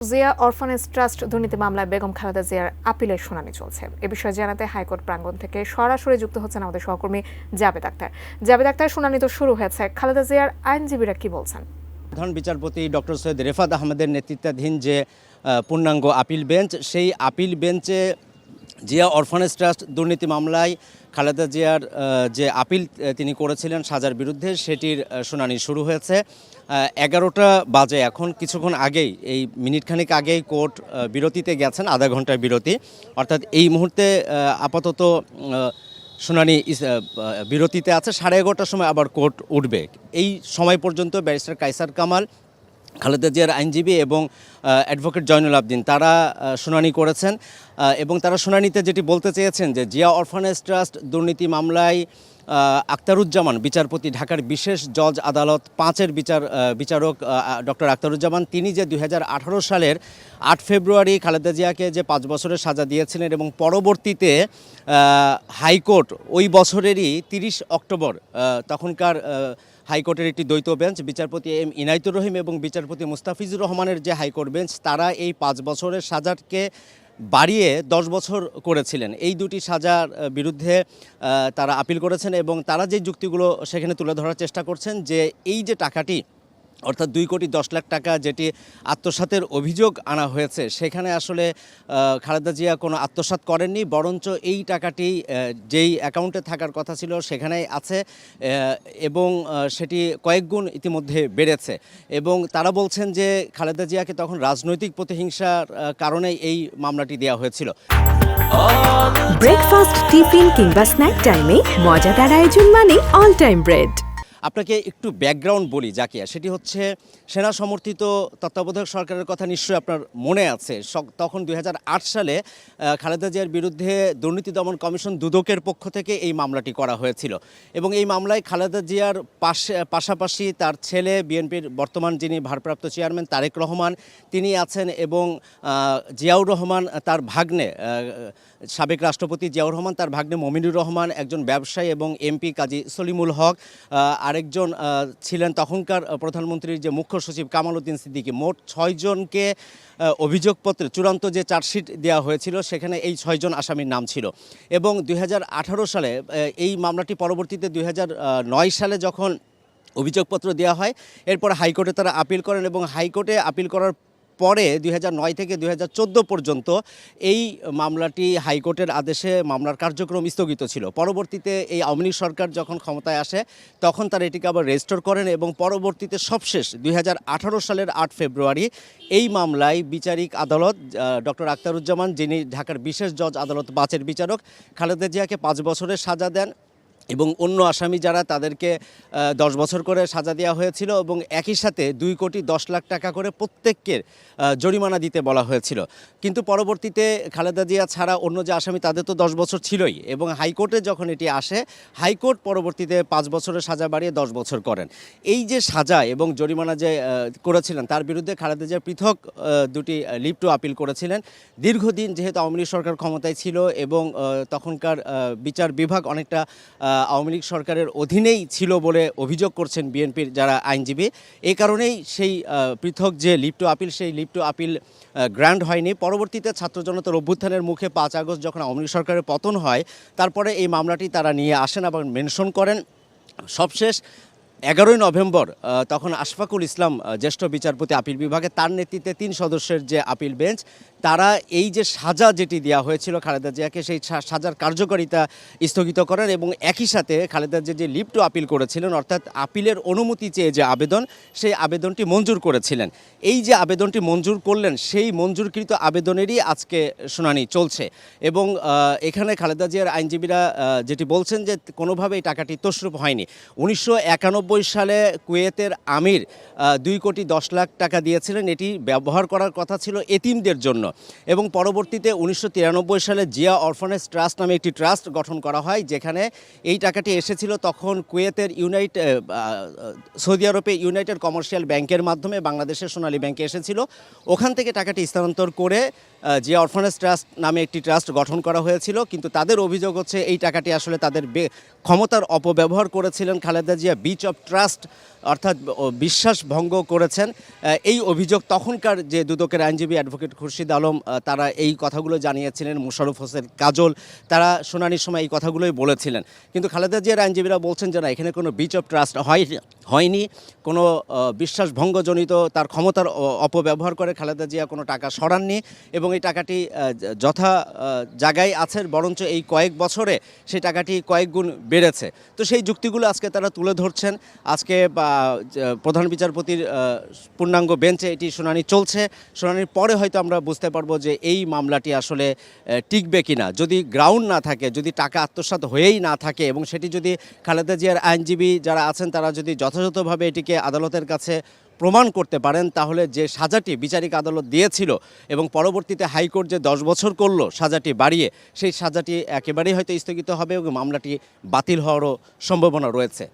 Zia orphanage trust দুর্নীতি মামলায় বেগম খালেদা জিয়ার আপিলের শুনানি চলছে। এ বিষয়ে জানাতে হাইকোর্ট প্রাঙ্গণ থেকে সরাসরি যুক্ত হচ্ছেন আমাদের সহকর্মী জাবেদ আক্তার। জাবেদ আক্তার, শুনানি তো শুরু হয়েছে, খালেদা জিয়ার আইনজীবীরা কি বলছেন? প্রধান বিচারপতি ডক্টর সৈয়দ রেফাত আহমেদের নেতৃত্বাধীন যে পূর্ণাঙ্গ আপিল বেঞ্চ, সেই আপিল বেঞ্চে জিয়া অরফানেজ ট্রাস্ট দুর্নীতি মামলায় খালেদা জিয়ার যে আপিল তিনি করেছিলেন সাজার বিরুদ্ধে, সেটির শুনানি শুরু হয়েছে। 11টা বাজে, এখন কিছুক্ষণ আগেই, এই মিনিটখানেক আগেই কোর্ট বিরতিতে গেছেন, আধা ঘন্টার বিরতি। অর্থাৎ এই মুহূর্তে আপাতত শুনানি বিরতিতে আছে। 11:30টার সময় আবার কোর্ট উঠবে। এই সময় পর্যন্ত ব্যারিস্টার কায়সার কামাল, খালেদা জিয়ার আইনজীবী এবং অ্যাডভোকেট জয়নুল আবদিন তারা শুনানি করেছেন এবং তারা শুনানিতে যেটি বলতে চেয়েছেন যে জিয়া অরফানেজ ট্রাস্ট দুর্নীতি মামলায় আখতারুজ্জামান বিচারপতি, ঢাকার বিশেষ জজ আদালত 5-এর বিচারক ডক্টর আখতারুজ্জামান, তিনি যে 2018 সালের 8 ফেব্রুয়ারি খালেদা জিয়াকে যে 5 বছরের সাজা দিয়েছিলেন এবং পরবর্তীতে হাইকোর্ট ওই বছরেরই 30 অক্টোবর, তখনকার হাইকোর্টের একটি দ্বৈত বেঞ্চ, বিচারপতি এম ইনায়েতুর রহিম এবং বিচারপতি মুস্তাফিজুর রহমানের যে হাইকোর্ট বেঞ্চ, তারা এই 5 বছরের সাজাকে বাড়িয়ে 10 বছর করেছিলেন। এই দুটি সাজার বিরুদ্ধে তারা আপিল করেছেন এবং তারা যে যুক্তিগুলো সেখানে তুলে ধরার চেষ্টা করছেন যে এই যে টাকাটি, অর্থাৎ 2,10,00,000 টাকা যেটি আত্মসাতের অভিযোগ আনা হয়েছে, সেখানে আসলে খালেদা জিয়া কোনো আত্মসাৎ করেননি, বরঞ্চ এই টাকাটি যেই অ্যাকাউন্টে থাকার কথা ছিল সেখানেই আছে এবং সেটি কয়েক গুণ ইতিমধ্যে বেড়েছে। এবং তারা বলছেন যে খালেদা জিয়াকে তখন রাজনৈতিক প্রতিহিংসার কারণেই এই মামলাটি দেওয়া হয়েছিল। ব্রেকফাস্ট, টিফিন কিংবা স্ন্যাক টাইমে মজাদার আয়োজন মানে অল টাইম ব্রেড। আপনাকে একটু ব্যাকগ্রাউন্ড বলি জাকিয়া, সেটি হচ্ছে সেনা সমর্থিত তত্ত্বাবধায়ক সরকারের কথা নিশ্চয়ই আপনার মনে আছে। তখন 2008 সালে খালেদা জিয়ার বিরুদ্ধে দুর্নীতি দমন কমিশন দুদকের পক্ষ থেকে এই মামলাটি করা হয়েছিল এবং এই মামলায় খালেদা জিয়ার পাশাপাশি তার ছেলে, বিএনপির বর্তমান যিনি ভারপ্রাপ্ত চেয়ারম্যান তারেক রহমান, তিনি আছেন এবং জিয়াউর রহমান তার ভাগ্নে, সাবেক রাষ্ট্রপতি জিয়াউর রহমান তার ভাগ্নে মমিনুর রহমান, একজন ব্যবসায়ী এবং এমপি কাজী সলিমুল হক, আরেকজন ছিলেন তখনকার প্রধানমন্ত্রীর যে মুখ্য সচিব কামাল উদ্দিন সিদ্দিকী। মোট 6 জনকে অভিযোগপত্রে চূড়ান্ত যে চার্জশিট দেওয়া হয়েছিল সেখানে এই 6 জন আসামির নাম ছিল এবং 2018 সালে এই মামলাটি পরবর্তীতে 2009 সালে যখন অভিযোগপত্র দেওয়া হয়, এরপর হাইকোর্টে তারা আপিল করেন এবং হাইকোর্টে আপিল করার পরে 2009 থেকে 2014 পর্যন্ত এই মামলাটি হাইকোর্টের আদেশে মামলার কার্যক্রম স্থগিত ছিল। পরবর্তীতে এই আওয়ামী লীগ সরকার যখন ক্ষমতায় আসে তখন তারা এটিকে আবার রেজিস্টোর করেন এবং পরবর্তীতে সবশেষ 2018 সালের 8 ফেব্রুয়ারি এই মামলায় বিচারিক আদালত ডক্টর আখতারুজ্জামান, যিনি ঢাকার বিশেষ জজ আদালত 5-এর বিচারক, খালেদা জিয়াকে 5 বছরের সাজা দেন এবং অন্য আসামি যারা তাদেরকে 10 বছর করে সাজা দেওয়া হয়েছিল এবং একই সাথে 2,10,00,000 টাকা করে প্রত্যেককে জরিমানা দিতে বলা হয়েছিল। কিন্তু পরবর্তীতে খালেদা জিয়া ছাড়া অন্য যে আসামি তাদের তো 10 বছর ছিলই এবং হাইকোর্টে যখন এটি আসে, হাইকোর্ট পরবর্তীতে 5 বছরের সাজা বাড়িয়ে 10 বছর করেন। এই যে সাজা এবং জরিমানা যে করেছিলেন, তার বিরুদ্ধে খালেদা জিয়া পৃথক দুটি লিভ টু আপিল করেছিলেন। দীর্ঘদিন যেহেতু আওয়ামী লীগ সরকার ক্ষমতায় ছিল এবং তখনকার বিচার বিভাগ অনেকটা আওয়ামী লীগ সরকারের অধীনেই ছিল বলে অভিযোগ করছেন বিএনপির যারা আইনজীবী, এই কারণেই সেই পৃথক যে লিভ টু আপিল, সেই লিভ টু আপিল গ্র্যান্ড হয়নি। পরবর্তীতে ছাত্র জনতার অভ্যুত্থানের মুখে 5 আগস্ট যখন আওয়ামী লীগ সরকারের পতন হয়, তারপরে এই মামলাটি তারা নিয়ে আসেন এবং মেনশন করেন। সবশেষ 11ই নভেম্বর তখন আশফাকুল ইসলাম, জ্যেষ্ঠ বিচারপতি আপিল বিভাগে, তার নেতৃত্বে 3 সদস্যের যে আপিল বেঞ্চ, তারা এই যে সাজা যেটি দেওয়া হয়েছিল খালেদা জিয়াকে, সেই সাজার কার্যকারিতা স্থগিত করেন এবং একই সাথে খালেদা জিয়া যে লিভ টু আপিল করেছিলেন, অর্থাৎ আপিলের অনুমতি চেয়ে যে আবেদন, সেই আবেদনটি মঞ্জুর করেছিলেন। এই যে আবেদনটি মঞ্জুর করলেন, সেই মঞ্জুরকৃত আবেদনেরই আজকে শুনানি চলছে এবং এখানে খালেদা জিয়ার আইনজীবীরা যেটি বলছেন যে কোনোভাবে এই টাকাটি তছরূপ হয়নি। 1991 সালে কুয়েতের আমির 2,10,00,000 টাকা দিয়েছিলেন, এটি ব্যবহার করার কথা ছিল এতিমদের জন্য এবং পরবর্তীতে 1993 সালে জিয়া অরফানেজ ট্রাস্ট নামে একটি ট্রাস্ট গঠন করা হয়, যেখানে এই টাকাটি এসেছিল তখন কুয়েতের সৌদি আরবে ইউনাইটেড কমার্শিয়াল ব্যাংকের মাধ্যমে বাংলাদেশের সোনালী ব্যাংকে এসেছিল। ওখান থেকে টাকাটি স্থানান্তর করে জিয়া অরফানেজ ট্রাস্ট নামে একটি ট্রাস্ট গঠন করা হয়েছিল, কিন্তু তাদের অভিযোগ হচ্ছে এই টাকাটি আসলে তাদের ক্ষমতার অপব্যবহার করেছিলেন Khaleda Zia, breach of trust অর্থাৎ বিশ্বাস ভঙ্গ করেছেন। এই অভিযোগ তখনকার যে দুদকের আইনজীবী অ্যাডভোকেট খুরশিদ আলম তারা এই কথাগুলো জানিয়েছিলেন, মুশাররফ হোসেন কাজল তারা শুনানির সময় এই কথাগুলোই বলেছিলেন। কিন্তু খালেদা জিয়ার আইনজীবীরা বলছেন যে না, এখানে কোনো ব্রিচ অফ ট্রাস্ট হয়নি, কোনো বিশ্বাসভঙ্গজনিত তার ক্ষমতার অপব্যবহার করে খালেদা জিয়া কোনো টাকা সরাননি এবং এই টাকাটি যথা জায়গায় আছে, বরঞ্চ এই কয়েক বছরে সেই টাকাটি কয়েক গুণ বেড়েছে। তো সেই যুক্তিগুলো আজকে তারা তুলে ধরছেন। আজকে প্রধান বিচারপতির পূর্ণাঙ্গ বেঞ্চে এটি শুনানি চলছে। শুনানির পরে হয়তো আমরা বুঝতে পারবো যে এই মামলাটি আসলে টিকবে কিনা। যদি গ্রাউন্ড না থাকে, যদি টাকা আত্মসাৎ হয়েই না থাকে এবং সেটি যদি খালেদা জিয়ার আইনজীবী যারা আছেন তারা যদি যথাযথভাবে এটিকে আদালতের কাছে প্রমাণ করতে পারেন, তাহলে যে সাজাটি বিচারিক আদালত দিয়েছিল এবং পরবর্তীতে হাইকোর্ট যে 10 বছর করলো সাজাটি বাড়িয়ে, সেই সাজাটি একেবারেই হয়তো স্থগিত হবে এবং মামলাটি বাতিল হওয়ারও সম্ভাবনা রয়েছে।